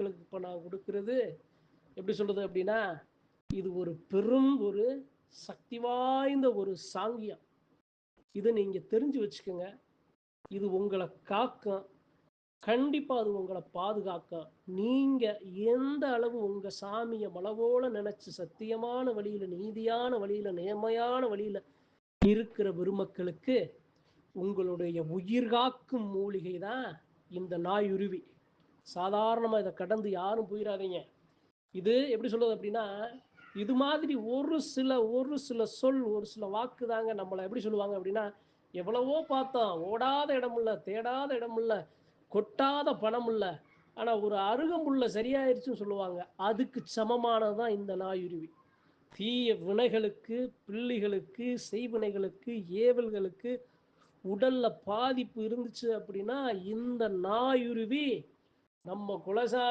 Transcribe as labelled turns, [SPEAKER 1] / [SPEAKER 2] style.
[SPEAKER 1] மக்களுக்கு இப்போ நான் கொடுக்கறது எப்படி சொல்கிறது அப்படின்னா, இது ஒரு பெரும் ஒரு சக்தி வாய்ந்த ஒரு சாங்கியம். இதை நீங்கள் தெரிஞ்சு வச்சுக்கோங்க. இது உங்களை காக்கும். கண்டிப்பாக அது உங்களை பாதுகாக்கும். நீங்கள் எந்த அளவு உங்கள் சாமியை மனவோல நினச்சி சத்தியமான வழியில், நீதியான வழியில், நேர்மையான வழியில் இருக்கிற பெருமக்களுக்கு உங்களுடைய உயிர் காக்கும் மூலிகை தான் இந்த நாயுருவி. சாதாரணமாக இதை கடந்து யாரும் போயிடாதீங்க. இது எப்படி சொல்றது அப்படின்னா, இது மாதிரி ஒரு சில சொல், ஒரு சில வாக்கு தாங்க நம்மளை எப்படி சொல்லுவாங்க அப்படின்னா, எவ்வளவோ பார்த்தோம், ஓடாத இடம் இல்லை, தேடாத இடம் இல்லை, கொட்டாத பணம் இல்லை, ஆனால் ஒரு அருகம்புல்ல சரியாயிருச்சுன்னு சொல்லுவாங்க. அதுக்கு சமமானது தான் இந்த நாயுருவி. தீய வினைகளுக்கு, பிள்ளைகளுக்கு, செய்வினைகளுக்கு, ஏவல்களுக்கு, உடல்ல பாதிப்பு இருந்துச்சு அப்படின்னா இந்த நாயுருவி நம்ம குலசாமி